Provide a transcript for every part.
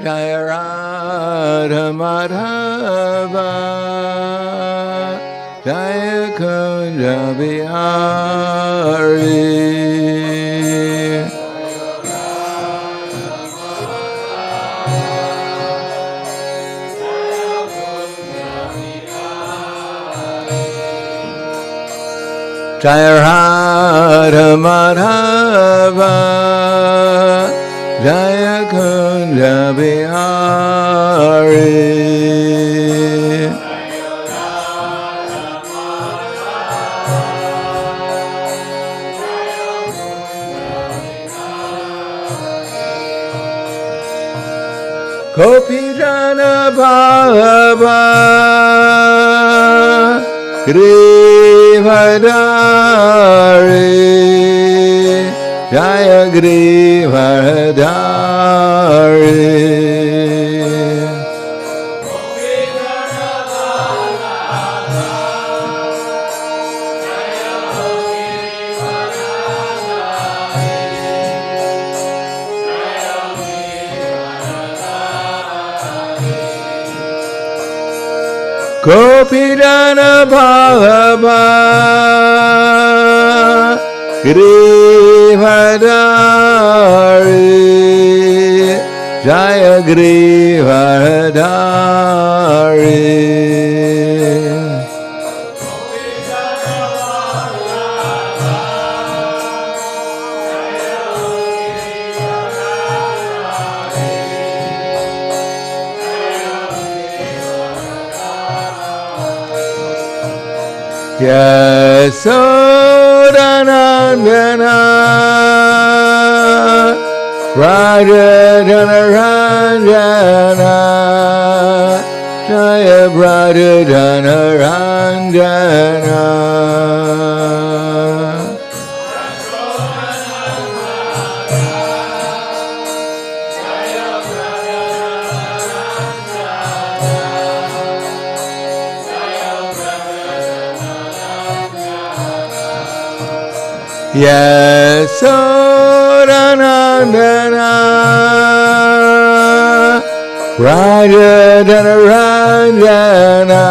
Jaya Radha Madhava Jaya Kunja Bihari Jaya Radha Madhava Jaya Kunja Bihari Gopi Jana Bhava Grivadari Jaya Grivadari Gopi Jana Bhava Grivadari Jaya Grivadari Yasodanandana Raja Janaranjana Jaya Raja Janaranjana Yasodanandana Raja Janaranjana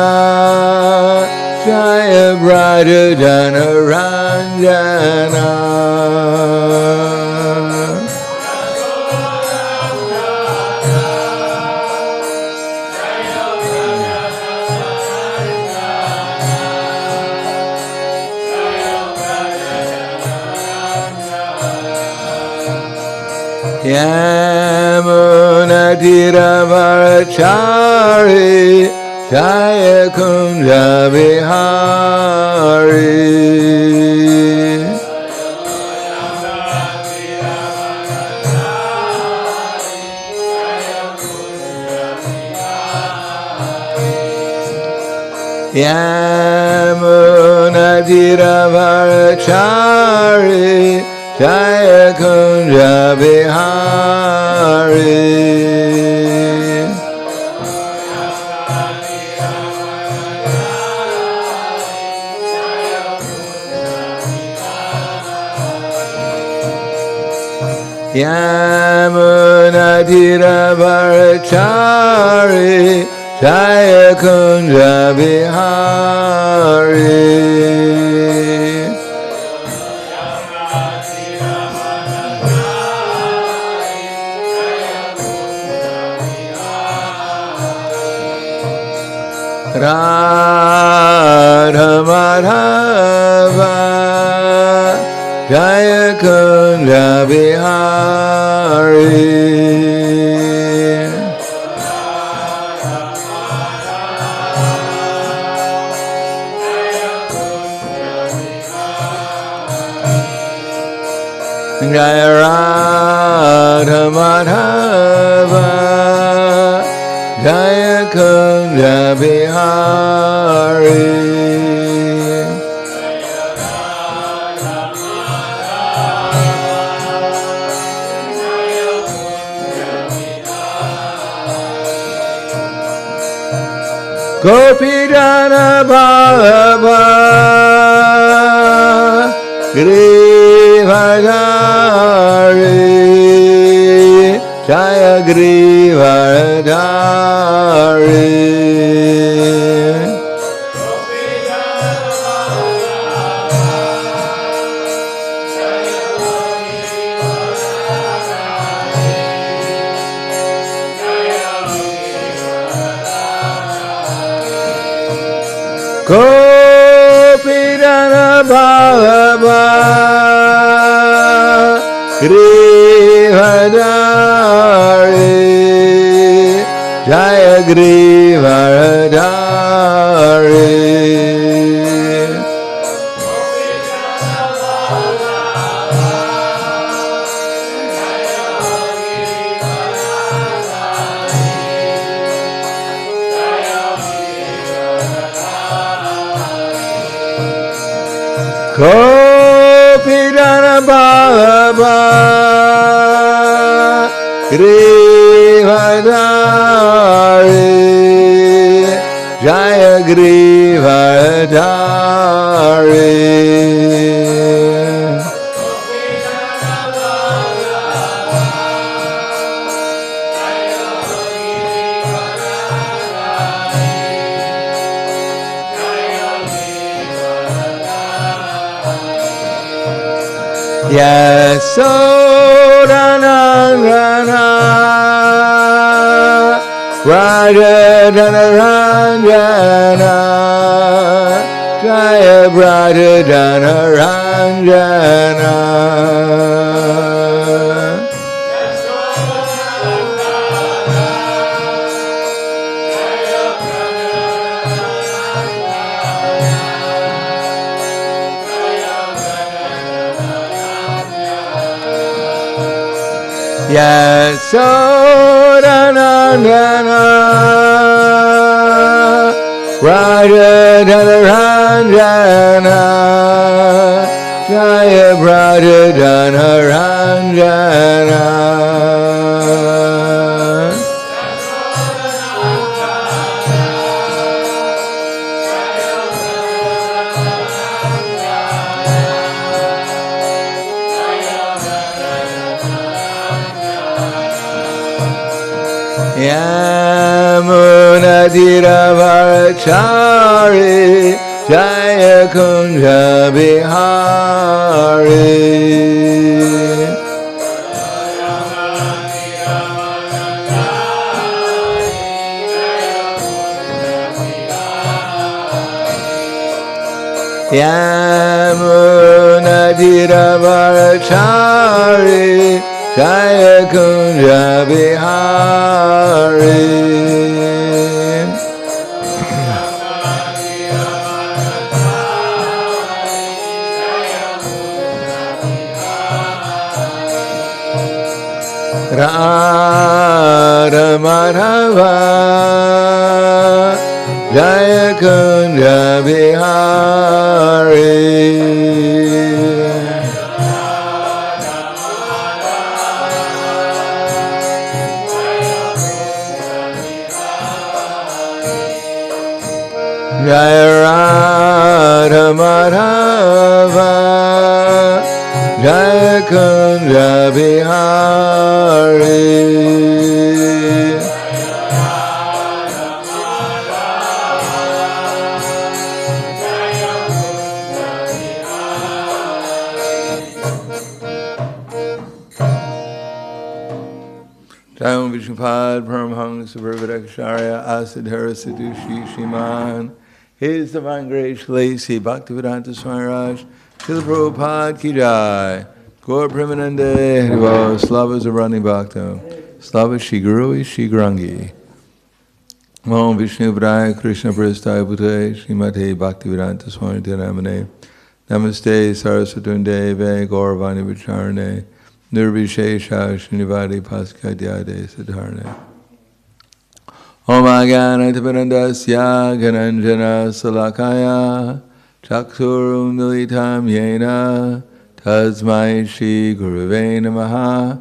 Jaya Raja Janaranjana Yamuna Tiravarachari Jaya Kunja Bihari Yamuna Tiravarachari Jaya Kunja Bihari Yamuna Tiravarachari Jaya Kunja Bihari Radha Madhava Jaya Kunja Bihari Jaya Radha Madhava Jaya Kunja Bihari Gopi Jana Bhava Grivadari Jaya Griva Bhava Grivadari Jaya Grivadari Kopidana Bhava Grivadari Jaya Grivadari Yasodanandana Radha-dana-ranjana Jaya Radha-dana-ranjana Yasodanandana Radha-dana-ranjana Jaya Radha-dana-ranjana Yamunadiravarachari Jaya Kunja Bihari Yamunadiravarachari Jaya Kunja Bihari Radha Madhava Jaya Kunja Bihari Jaya Radha Madhava Jaya Kunja Bihari Jayam Vishnupad Paramhangsa Parvadakasharya Asadhara Sadushi Shiman His Divine Grace Lacey Bhaktivedanta Swami Raj Srila Prabhupada Ki Jai Gaur Premanande Haribo Slava Zarani Bhakta Slava Shri Guru Shri Grangi Om Vishnu Vraya Krishna Prasthaya Bhute Srimate Bhaktivedanta Swami Namane Namaste Saraswatunde Ve Gauravani Vicharane Nirvishesha Srinivadi Paskadyade Siddharne Om Agyanatapanandasya Gananjana Salakaya Chaksurum Militam Yena Tasmai Shri Guruve Namaha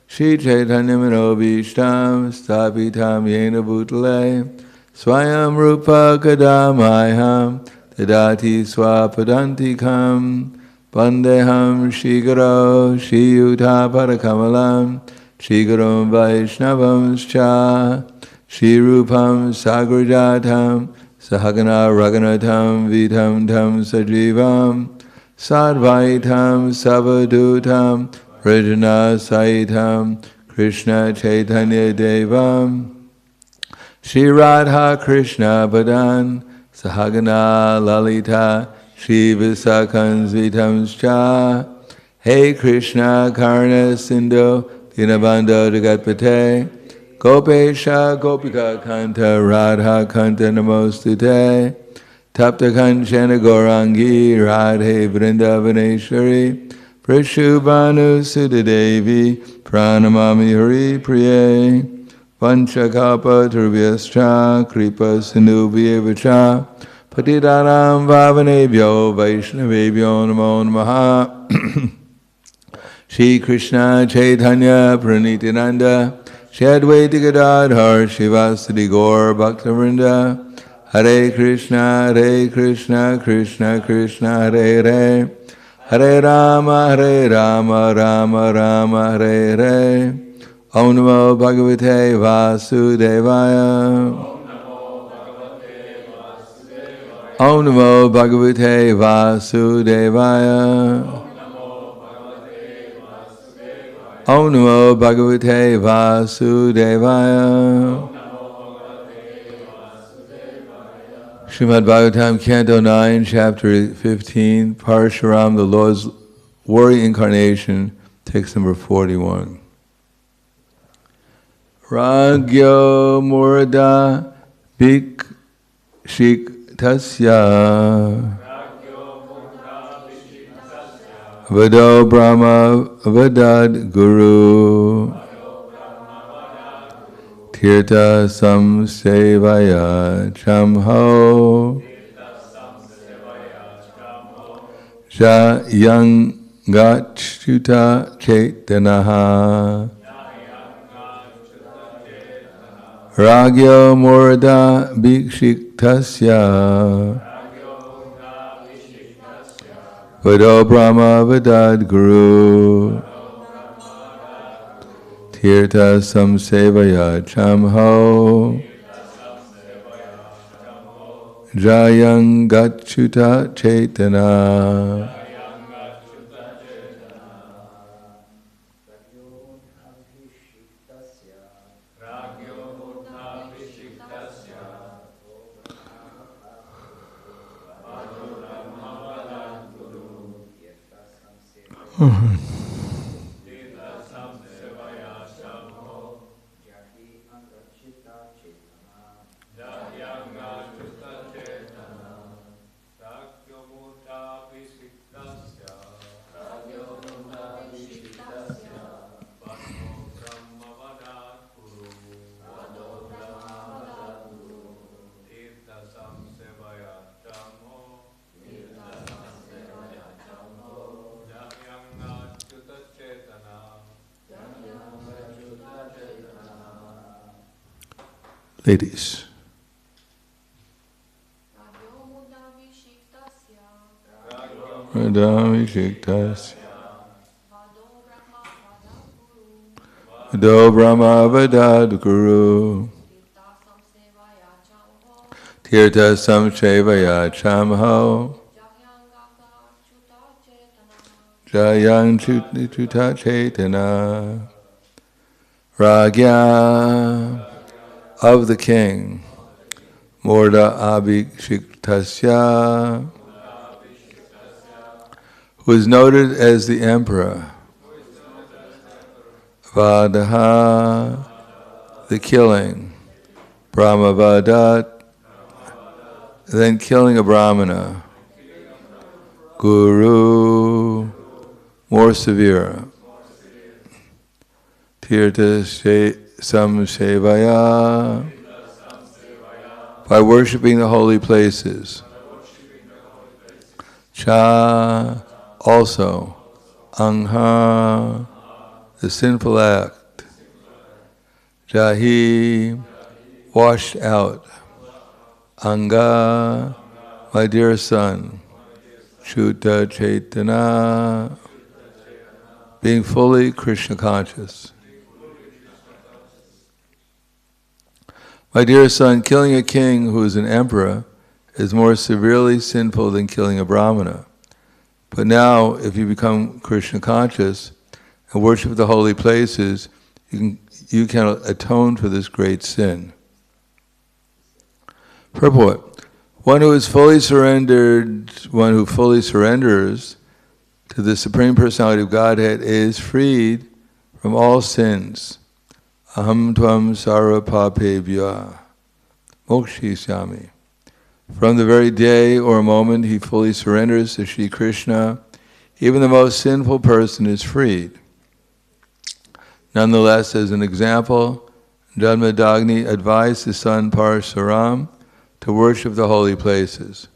Shri Chaitanya Manobishtam Stapitam Yena Bhutale Swayam Rupa Kadamayam Tadati Swapadantikam Vandeham Shri Guru Shri Yuta Parakamalam Shri Guru Vaishnavam Scha Shri Rupam Sagrajatam Sahagana Raghunatam Vitam Tam Sajivam Sadvaitam Savadutam Vrajana Saitam Krishna Chaitanya Devam Shri Radha Krishna Badan Sahagana Lalita Shiva Sakanzvitamscha, Hey Krishna Karna Sindhu, Dinabandha Jagatpate, Gopesha Gopika Kanta Radha Kanta Namostute, Tapta Kanchana Gaurangi Radhe Vrindavaneshwari, Prishubhanu Sudhadevi, Pranamami Hari Priye, Vanchakapa Turvyascha, Kripa Sindhubhyevacha, Patidanam Vavanebhyo Vaishnavebhyo Namo Namaha. Shri Krishna Chaitanya Pranitinanda, Shri Advaita Gadadhar Shivasadi Gaur Bhaktivinoda, Hare Krishna, Krishna Krishna, Hare Hare, Hare Rama, Rama Rama, Hare Hare. Om Namo Bhagavate Vasudevaya. Om Namo Bhagavate Vasudevaya. Om Namo Bhagavate Vasudevaya. Srimad Bhagavatam, Canto 9, Chapter 15, Parshuram, the Lord's Warrior Incarnation, text number 41. Ragyo Murda Bhikshiktasya Vado Brahma Vadad Guru Tirtha Samsevaya Chamho Jayang Gachuta Chaitanaha Ragyo Murda Bhikshiktasya Vado Brahma Vadad Guru Tirtha Samsevaya Chamho Jayang Gachuta Chaitana. Ladies. Vado Brahma Vadad Guru Tirtha Samsevaya Chamho Jayang Chuta Chaitana. Ragya of the king, Murda Abhikshiktasya, who is noted as the emperor, Vadaha, the killing, Brahmavadat, then killing a brahmana, Guru, more severe, Tirtha Samsevaya, by worshipping the holy places. Cha, also. Angha, the sinful act. Jahi, washed out. Anga, my dear son. Chuta Chaitana, being fully Krishna conscious. My dear son, killing a king who is an emperor is more severely sinful than killing a brahmana. But now, if you become Krishna conscious and worship the holy places, you can atone for this great sin. Purport. One who is fully surrendered, one who fully surrenders to the Supreme Personality of Godhead is freed from all sins. Aham tvam sarva papebhya mokshishyami. From the very day or moment he fully surrenders to Shri Krishna, even the most sinful person is freed. Nonetheless, as an example, Janmadagni advised his son Parashuram to worship the holy places,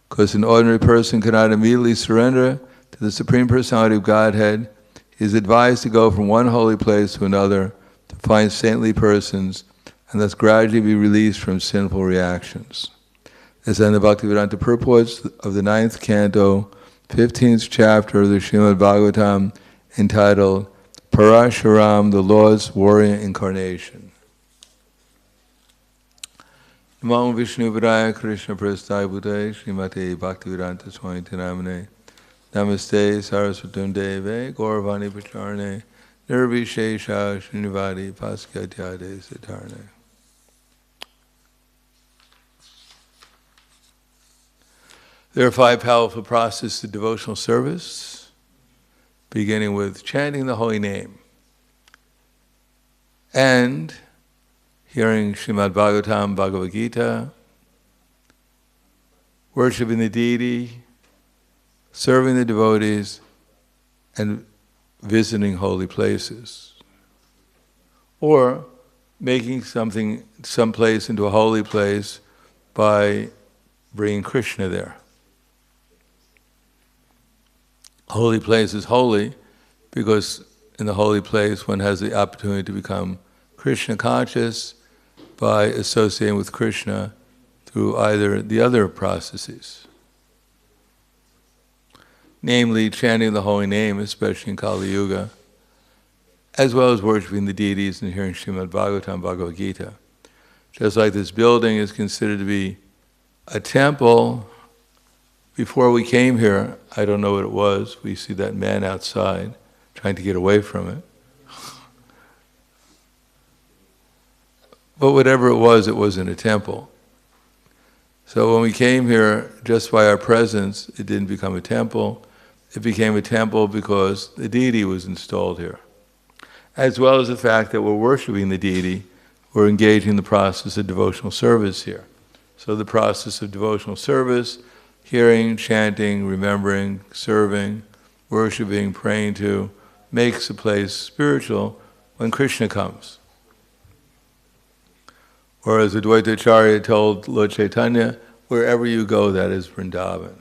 because an ordinary person cannot immediately surrender to the Supreme Personality of Godhead. He is advised to go from one holy place to another to find saintly persons and thus gradually be released from sinful reactions. As in the Bhaktivedanta purports of the 9th canto, 15th chapter of the Srimad Bhagavatam, entitled Parashuram, the Lord's Warrior Incarnation. Namo Vishnu Padaya Krishna Prasthaya Bhutaya Srimate Bhaktivedanta Swami Namane Namaste Saraswatam Deve Gauravani Pacharane Nirvishesha Srinivadi Paskatyade Sitarne. There are 5 powerful processes of devotional service, beginning with chanting the holy name and hearing Srimad Bhagavatam, Bhagavad Gita, worshiping the deity, serving the devotees, and visiting holy places. Or making some place into a holy place by bringing Krishna there. Holy place is holy because in the holy place one has the opportunity to become Krishna conscious by associating with Krishna through either the other processes. Namely, chanting the holy name, especially in Kali Yuga, as well as worshiping the deities and hearing Srimad Bhagavatam, Bhagavad Gita. Just like this building is considered to be a temple. Before we came here, I don't know what it was. We see that man outside trying to get away from it. But whatever it wasn't a temple. So when we came here, just by our presence, it didn't become a temple. It became a temple because the deity was installed here. As well as the fact that we're worshiping the deity, we're engaging in the process of devotional service here. So the process of devotional service, hearing, chanting, remembering, serving, worshiping, praying to, makes a place spiritual when Krishna comes. Or as Advaita Acharya told Lord Chaitanya, wherever you go, that is Vrindavan.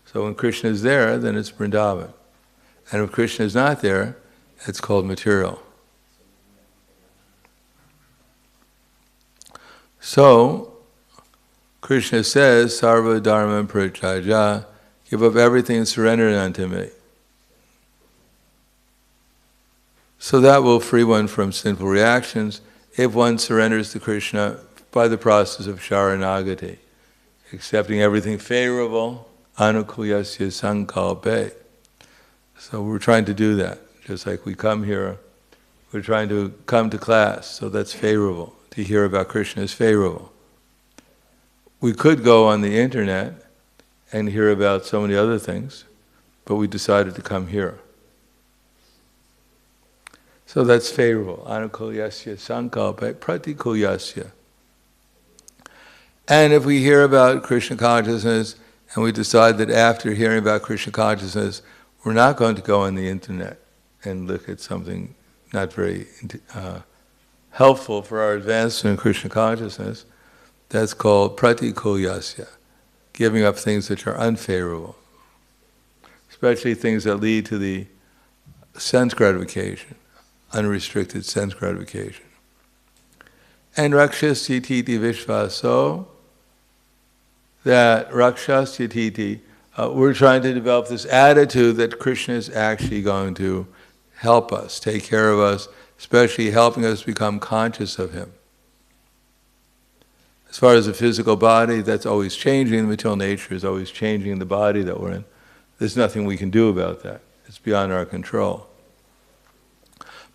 So when Krishna is there, then it's Vrindavan. And if Krishna is not there, it's called material. So, Krishna says, Sarva Dharma Parityajya, give up everything and surrender it unto me. So that will free one from sinful reactions if one surrenders to Krishna by the process of Sharanagati, accepting everything favorable, anukulyasya sankalpe. So we're trying to do that. Just like we come here, we're trying to come to class, so that's favorable. To hear about Krishna is favorable. We could go on the internet and hear about so many other things, but we decided to come here. So that's favorable. Anukulyasya sankalpa pratikulyasya. And if we hear about Krishna consciousness and we decide that after hearing about Krishna consciousness, we're not going to go on the internet and look at something not very helpful for our advancement in Krishna consciousness, that's called pratikulyasya, giving up things which are unfavorable, especially things that lead to the sense gratification, unrestricted sense gratification. And rakshasyatiti vishvaso, that rakshasyatiti, we're trying to develop this attitude that Krishna is actually going to help us, take care of us, especially helping us become conscious of Him. As far as the physical body, that's always changing. The material nature is always changing the body that we're in. There's nothing we can do about that. It's beyond our control.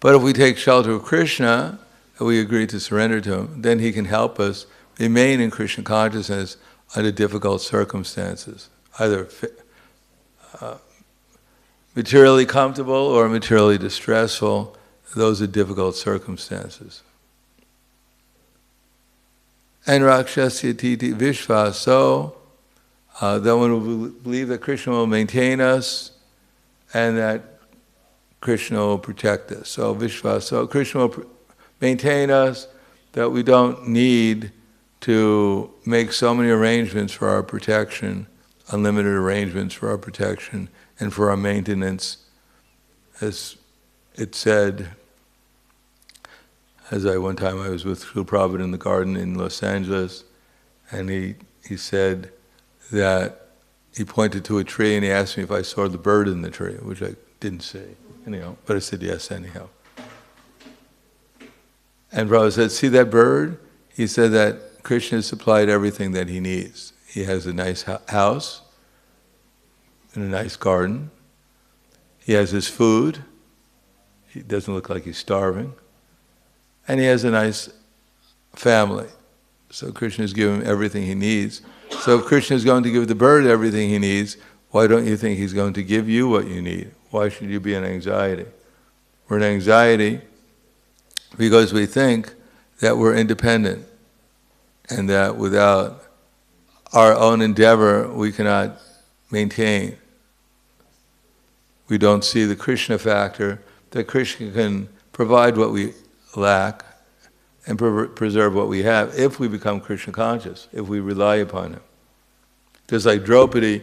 But if we take shelter of Krishna, and we agree to surrender to Him, then He can help us remain in Krishna consciousness under difficult circumstances, either materially comfortable or materially distressful. Those are difficult circumstances. And Rakshasya Titi Vishva, so that one will believe that Krishna will maintain us and that Krishna will protect us. So Vishva, so Krishna will maintain us, that we don't need to make so many arrangements for our protection, unlimited arrangements for our protection and for our maintenance. As it said, one time I was with Srila Prabhupada in the garden in Los Angeles, and he said that he pointed to a tree and he asked me if I saw the bird in the tree, which I didn't see, anyhow, but I said yes anyhow. And Prabhupada said, see that bird? He said that Krishna has supplied everything that he needs. He has a nice house and a nice garden. He has his food. He doesn't look like he's starving. And he has a nice family. So Krishna has given him everything he needs. So if Krishna is going to give the bird everything he needs, why don't you think he's going to give you what you need? Why should you be in anxiety? We're in anxiety because we think that we're independent and that without our own endeavor we cannot maintain. We don't see the Krishna factor, that Krishna can provide what we lack and preserve what we have if we become Krishna conscious, if we rely upon him. Just like Draupadi,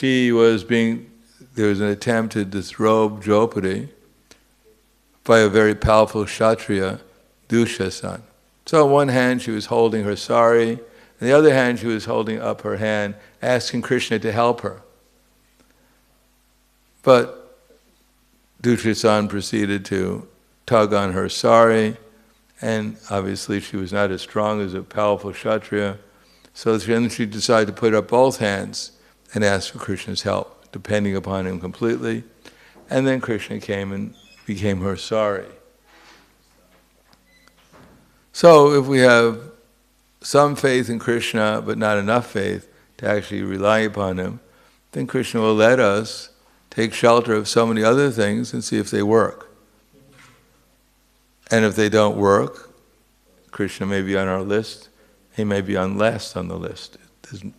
there was an attempt to disrobe Draupadi by a very powerful Kshatriya, Dushasana. So on one hand she was holding her sari, on the other hand she was holding up her hand, asking Krishna to help her. But Dushasana proceeded to tug on her sari, and obviously she was not as strong as a powerful Kshatriya, so then she decided to put up both hands and ask for Krishna's help, depending upon him completely. And then Krishna came and became her sari. So if we have some faith in Krishna, but not enough faith to actually rely upon him, then Krishna will let us take shelter of so many other things and see if they work. And if they don't work, Krishna may be on our list, he may be on last on the list.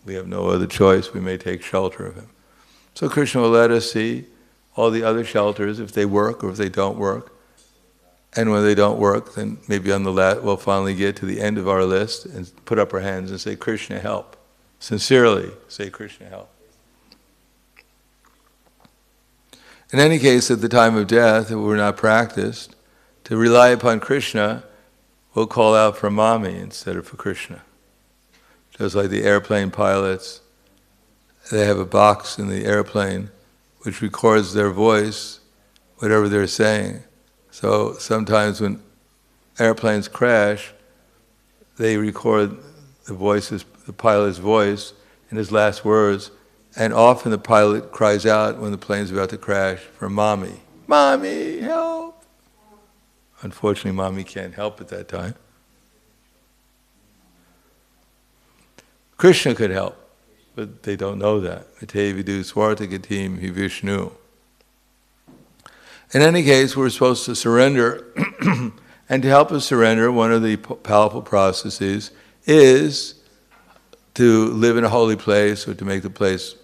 We have no other choice, we may take shelter of him. So Krishna will let us see all the other shelters, if they work or if they don't work. And when they don't work, then maybe on the last, we'll finally get to the end of our list and put up our hands and say, Krishna help. Sincerely say, Krishna help. In any case, at the time of death, if we're not practiced, to rely upon Krishna, we'll call out for Mami instead of for Krishna. Just like the airplane pilots, they have a box in the airplane which records their voice, whatever they're saying. So sometimes when airplanes crash, they record the pilot's voice in his last words, and often the pilot cries out when the plane's about to crash for Mommy. Mommy, help! Unfortunately, Mommy can't help at that time. Krishna could help, but they don't know that. Ate vidu swartagatim hi Vishnu. In any case, we're supposed to surrender, and to help us surrender, one of the powerful processes is to live in a holy place, or to make the place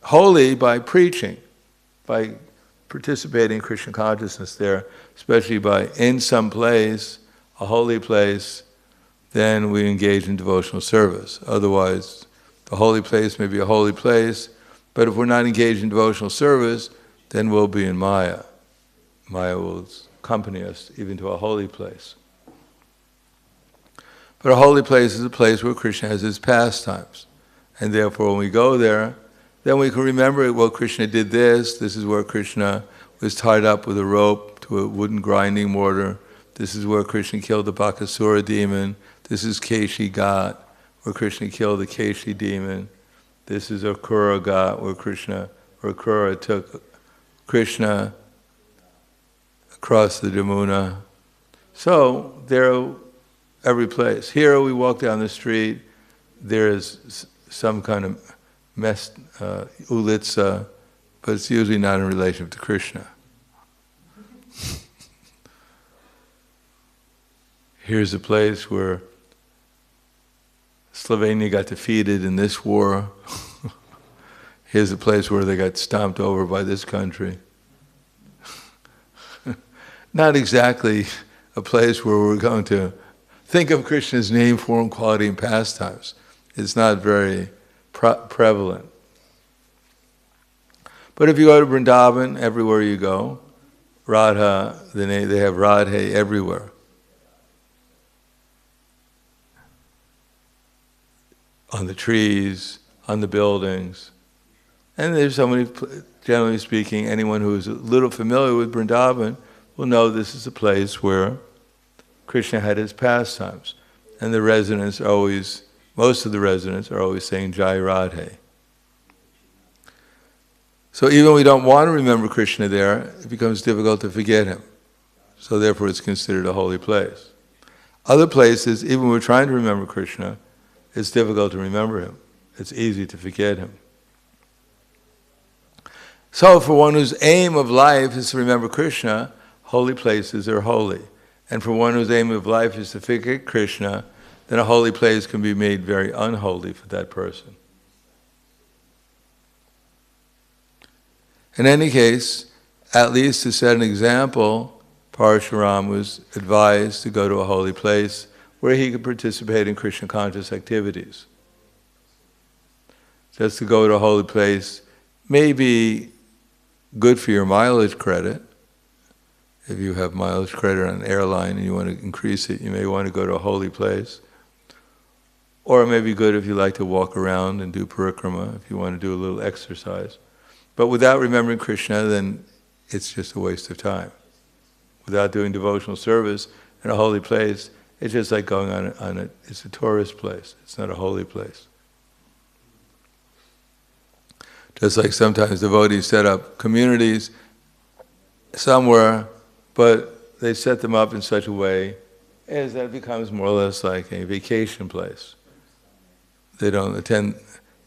holy by preaching, by participating in Krishna consciousness there, especially by in some place, a holy place, then we engage in devotional service. Otherwise, the holy place may be a holy place, but if we're not engaged in devotional service, then we'll be in Maya. Maya will accompany us even to a holy place. But a holy place is a place where Krishna has his pastimes. And therefore when we go there, then we can remember, well, Krishna did this. This is where Krishna was tied up with a rope to a wooden grinding mortar. This is where Krishna killed the Bakasura demon. This is Keshi Ghat, where Krishna killed the Keshi demon. This is Akura Ghat, where Akura took Krishna across the Jamuna. So there, every place. Here we walk down the street, there is some kind of ulitsa, but it's usually not in relation to Krishna. Here's a place where Slovenia got defeated in this war. Here's a place where they got stomped over by this country. Not exactly a place where we're going to think of Krishna's name, form, quality, and pastimes. It's not very prevalent. But if you go to Vrindavan, everywhere you go, Radha, they have Radhe everywhere. On the trees, on the buildings. And there's somebody, generally speaking, anyone who is a little familiar with Vrindavan will know this is a place where Krishna had his pastimes. And the residents always, most of the residents are always saying Jai Radhe. So even when we don't want to remember Krishna there, it becomes difficult to forget him. So therefore it's considered a holy place. Other places, even when we're trying to remember Krishna, it's difficult to remember him. It's easy to forget him. So for one whose aim of life is to remember Krishna, holy places are holy. And for one whose aim of life is to forget Krishna, then a holy place can be made very unholy for that person. In any case, at least to set an example, Parashuram was advised to go to a holy place where he could participate in Krishna conscious activities. Just to go to a holy place may be good for your mileage credit. If you have mileage credit on an airline and you want to increase it, you may want to go to a holy place. Or it may be good if you like to walk around and do parikrama, if you want to do a little exercise. But without remembering Krishna, then it's just a waste of time. Without doing devotional service in a holy place, it's just like going it's a tourist place. It's not a holy place. Just like sometimes devotees set up communities somewhere, but they set them up in such a way as that it becomes more or less like a vacation place. They don't attend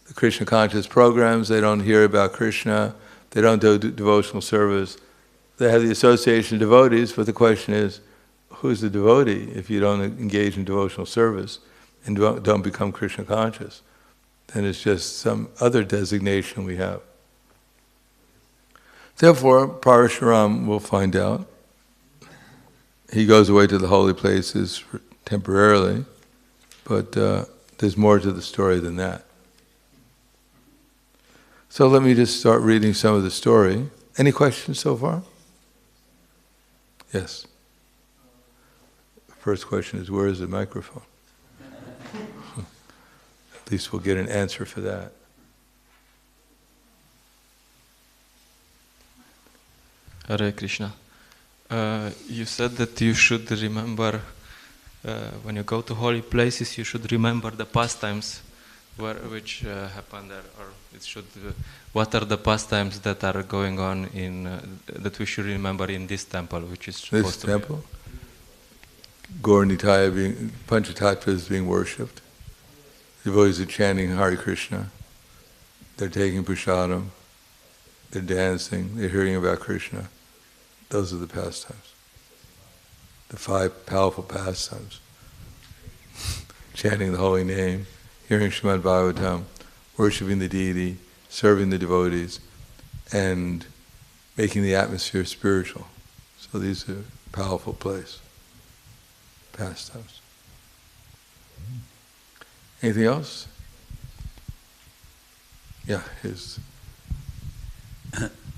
the Krishna conscious programs, they don't hear about Krishna, they don't do devotional service. They have the association of devotees, but the question is, who's the devotee if you don't engage in devotional service and don't become Krishna conscious? Then it's just some other designation we have. Therefore, Parashuram will find out. He goes away to the holy places temporarily, but there's more to the story than that. So let me just start reading some of the story. Any questions so far? Yes. First question is, where is the microphone? At least we'll get an answer for that. Hare Krishna. You said that you should remember, when you go to holy places, you should remember the pastimes which happened there, or it should. What are the pastimes that are going on that we should remember in this temple, which is supposed to be? This temple? Gaur Nitaya being, Panchatattva is being worshipped. Devotees are chanting Hare Krishna. They're taking prasadam. They're dancing. They're hearing about Krishna. Those are the pastimes. The 5 powerful pastimes. Chanting the holy name, hearing Srimad Bhagavatam, worshipping the deity, serving the devotees, and making the atmosphere spiritual. So these are powerful pastimes. Anything else? Yeah,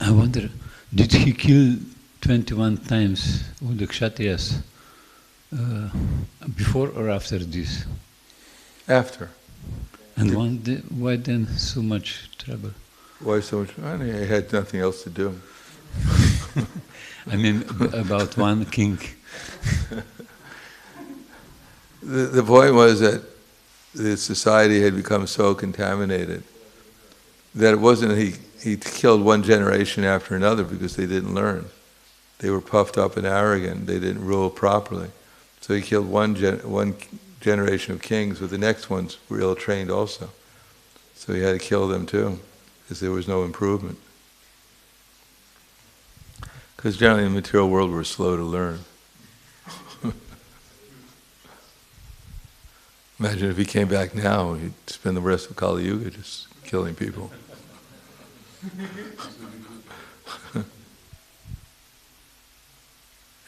I wonder, did he kill 21 times all the Kshatriyas before or after this? After. And why then so much trouble? Why so much? I mean, he had nothing else to do. I mean, about one king. The point was that the society had become so contaminated that it wasn't he killed one generation after another because they didn't learn. They were puffed up and arrogant. They didn't rule properly. So he killed one generation of kings, but the next ones were ill-trained also. So he had to kill them too, because there was no improvement. Because generally in the material world we're slow to learn. Imagine if he came back now, he'd spend the rest of Kali Yuga just killing people.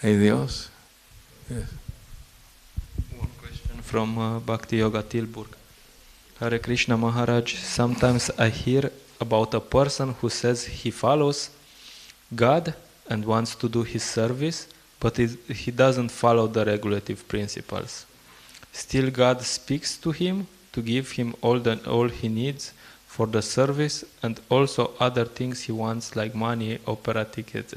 Anything else? Yes. One question from Bhakti-yoga Tilburg. Hare Krishna Maharaj, sometimes I hear about a person who says he follows God and wants to do his service, but he doesn't follow the regulative principles. Still God speaks to him to give him all he needs for the service and also other things he wants like money, opera tickets,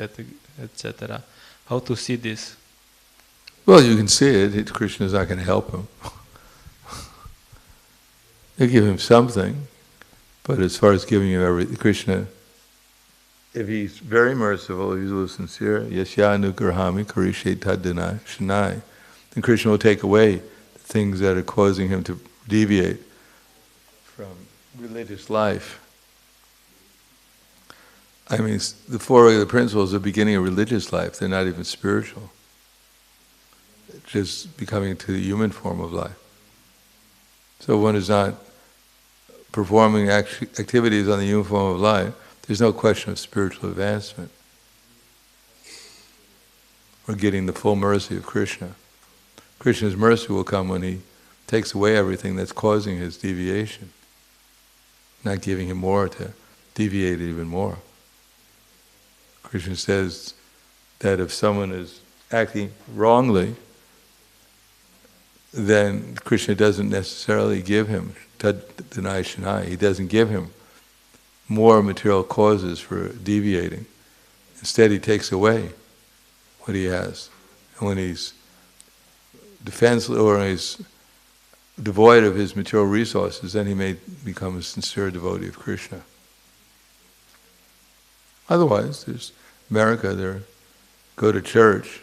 etc. How to see this? Well, you can see it. Krishna's not going to help him. They give him something, but as far as giving him everything, Krishna, if he's very merciful, if he's a little sincere, yasya anugrahami karishe taddanai shanai, then Krishna will take away the things that are causing him to deviate from religious life. I mean, the four regular principles are the beginning of religious life. They're not even spiritual. It's just becoming to the human form of life. So one is not performing activities on the human form of life. There's no question of spiritual advancement. We're getting the full mercy of Krishna. Krishna's mercy will come when he takes away everything that's causing his deviation, not giving him more to deviate even more. Krishna says that if someone is acting wrongly, then Krishna doesn't necessarily give him taddanai shanai. He doesn't give him more material causes for deviating. Instead, he takes away what he has. And when he's defenseless or he's devoid of his material resources, then he may become a sincere devotee of Krishna. Otherwise, there's America, they go to church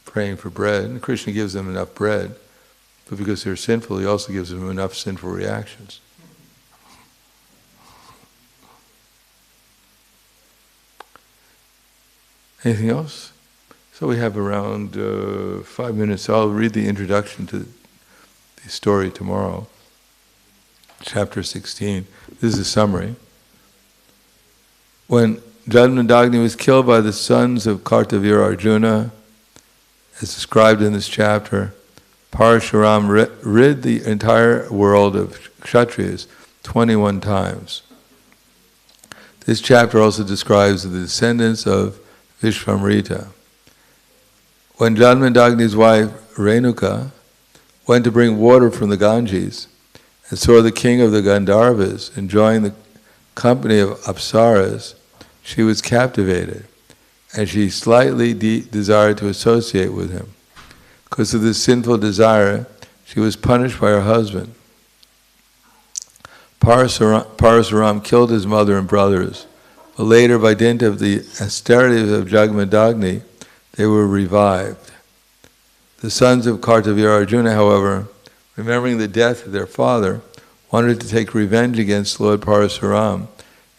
praying for bread, and Krishna gives them enough bread, but because they're sinful, he also gives them enough sinful reactions. Anything else? So we have around 5 minutes. So I'll read the introduction to the story tomorrow. Chapter 16. This is a summary. When Janmadagni was killed by the sons of Kartavira Arjuna, as described in this chapter, Parashuram rid the entire world of Kshatriyas 21 times. This chapter also describes the descendants of Vishvamrita. When Janmadagni's wife, Renuka, went to bring water from the Ganges and saw the king of the Gandharvas enjoying the company of Apsaras, she was captivated, and she slightly desired to associate with him. Because of this sinful desire, she was punished by her husband. Parasuram killed his mother and brothers, but later, by dint of the austerities of Janmadagni, they were revived. The sons of Kartavira Arjuna, however, remembering the death of their father, wanted to take revenge against Lord Parasuram,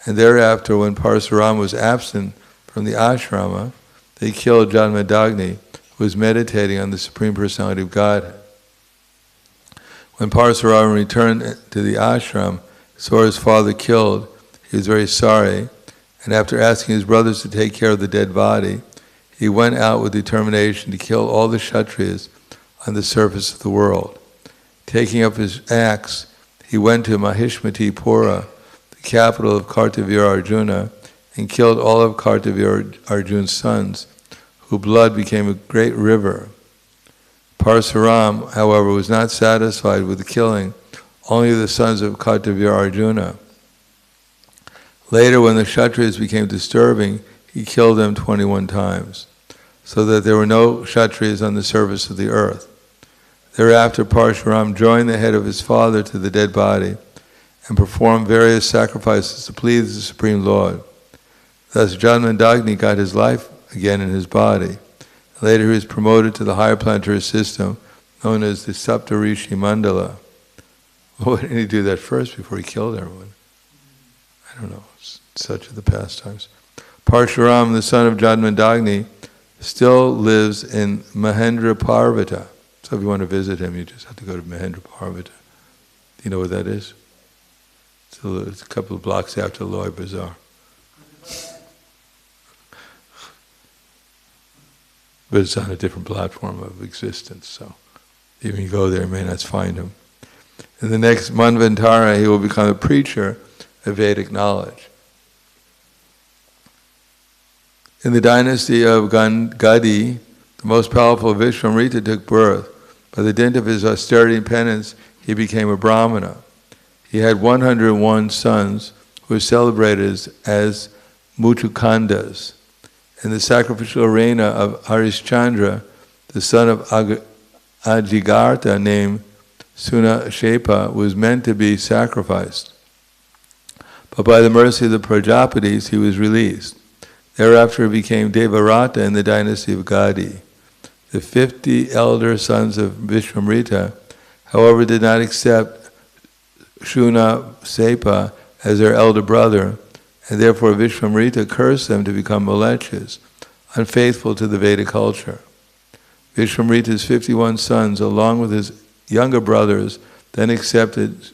and thereafter, when Parasuram was absent from the ashrama, they killed Janmadagni, who was meditating on the Supreme Personality of Godhead. When Parasuram returned to the ashram, saw his father killed, he was very sorry, and after asking his brothers to take care of the dead body, he went out with determination to kill all the Kshatriyas on the surface of the world. Taking up his axe, he went to Mahishmati Pura, the capital of Kartavira Arjuna, and killed all of Kartavira Arjuna's sons, whose blood became a great river. Parasuram, however, was not satisfied with the killing only of the sons of Kartavira Arjuna. Later, when the Kshatriyas became disturbing, he killed them 21 times, so that there were no Kshatriyas on the surface of the earth. Thereafter, Parashuram joined the head of his father to the dead body and performed various sacrifices to please the Supreme Lord. Thus, Janmadagni got his life again in his body. Later, he was promoted to the higher planetary system, known as the Saptarishi Mandala. Well, why didn't he do that first before he killed everyone? I don't know. Such are the pastimes. Parshuram, the son of Jadmandagni, still lives in Mahendra Parvata. So if you want to visit him, you just have to go to Mahendra Parvata. Do you know what that is? It's a couple of blocks after Loy Bazaar. But it's on a different platform of existence, so even you go there, you may not find him. In the next Manvantara, he will become a preacher of Vedic knowledge. In the dynasty of Gadi, the most powerful Vishwamrita took birth. By the dint of his austerity and penance, he became a Brahmana. He had 101 sons who were celebrated as Mutukandas. In the sacrificial arena of Harishchandra, the son of Ajigartha named Sunashepa was meant to be sacrificed. But by the mercy of the Prajapatis, he was released. Thereafter he became Devarata in the dynasty of Gadi. The 50 elder sons of Vishwamrita, however, did not accept Shuna-sepa as their elder brother, and therefore Vishwamrita cursed them to become malechas, unfaithful to the Vedic culture. Vishwamrita's 51 sons, along with his younger brothers, then accepted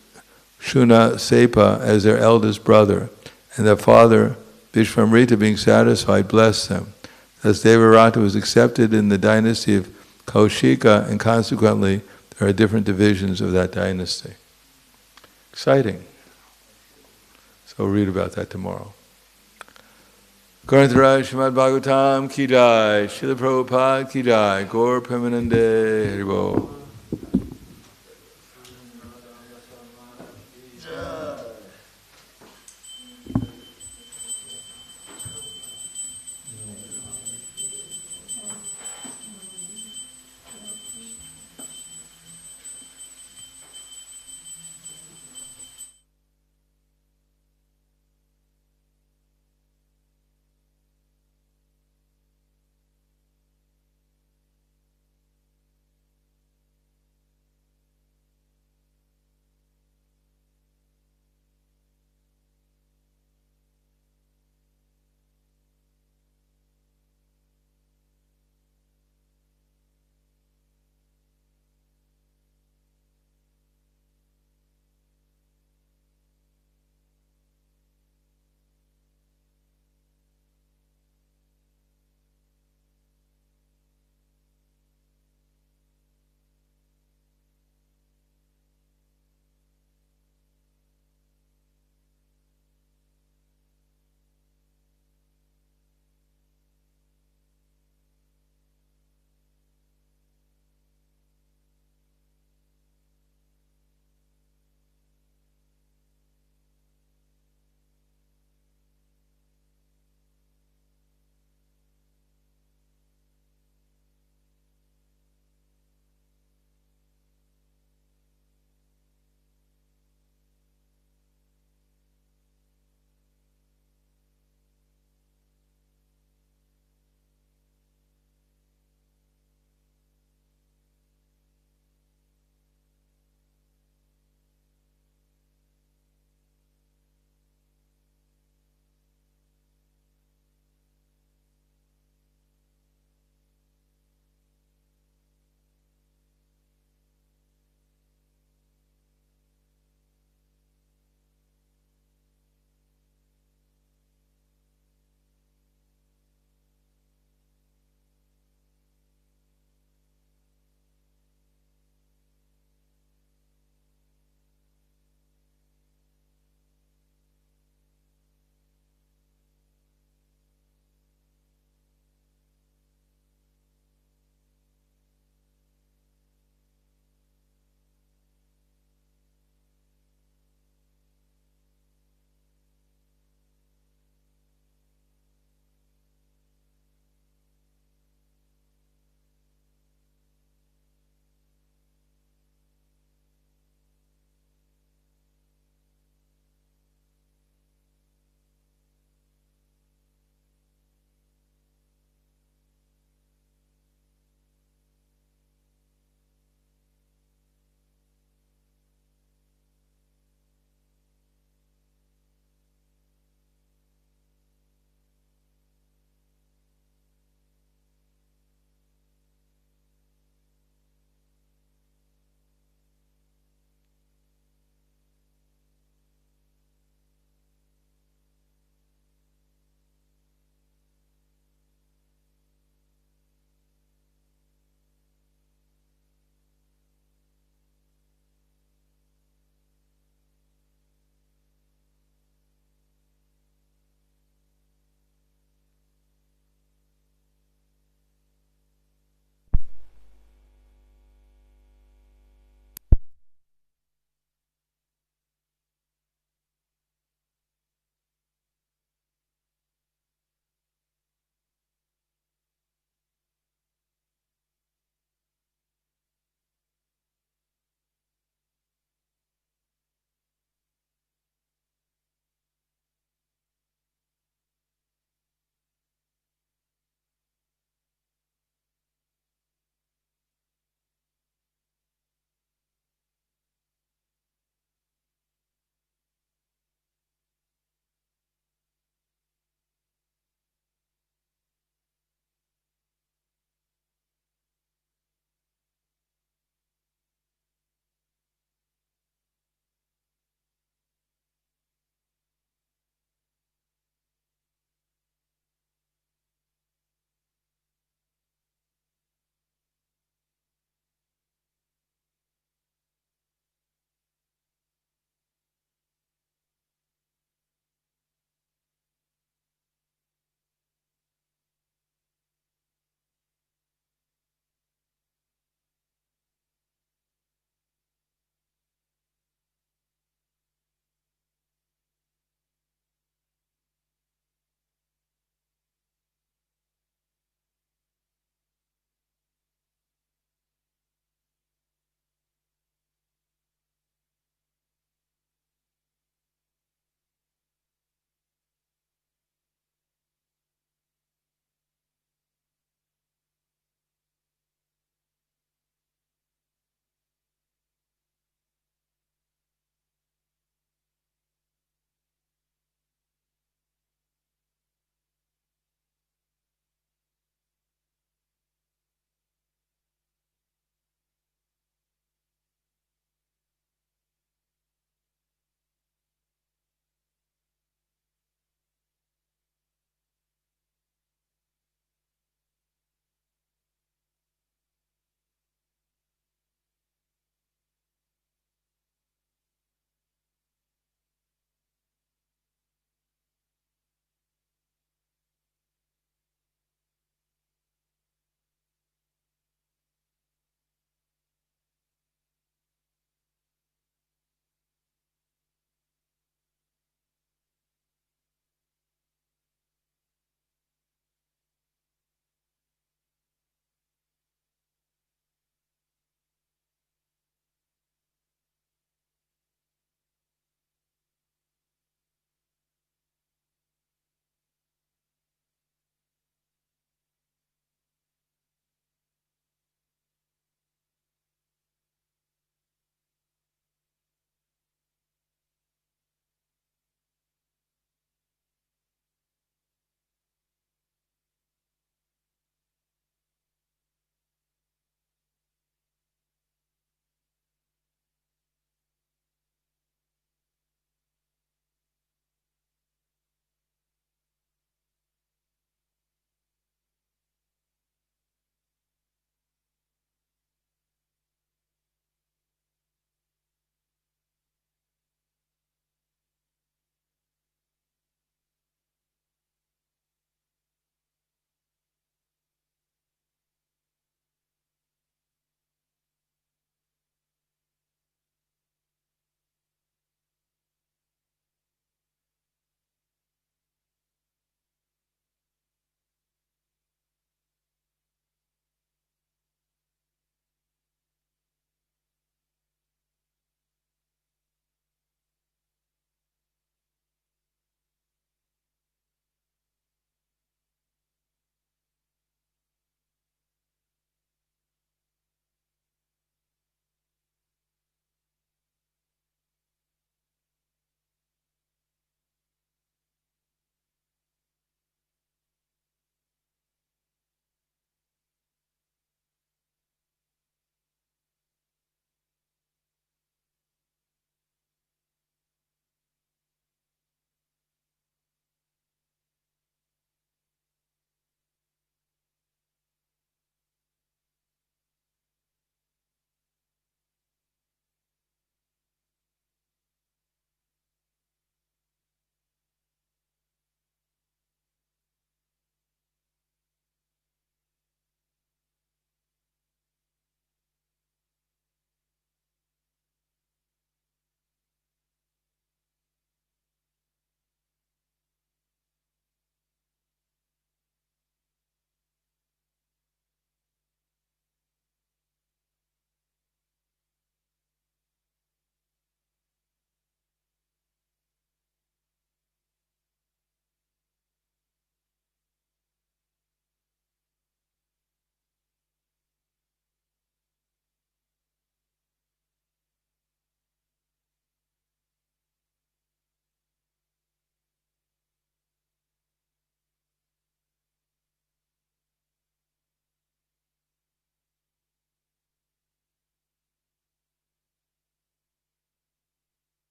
Shuna-sepa as their eldest brother, and their father, Vishwamrita, being satisfied, blessed them. Thus Devarata was accepted in the dynasty of Kaushika, and consequently there are different divisions of that dynasty. Exciting. So we'll read about that tomorrow. Granthara Srimad Bhagavatam Ki Jai, Srila Prabhupada Ki Jai, Gaur Premanande Haribo.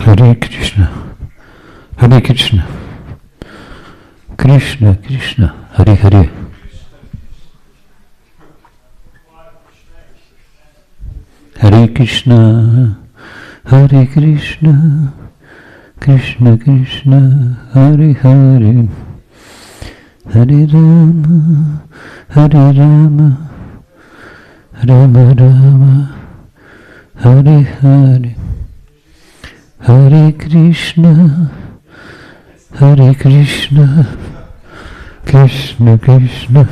Hare Krishna, Hare Krishna, Krishna Krishna, Hare Hare. Hare Krishna, Hare Krishna, Krishna Krishna, Hare Hare, Hare Rama, Hare Rama, Rama Rama, Hare Hare, Hare Krishna, Hare Krishna, Krishna Krishna,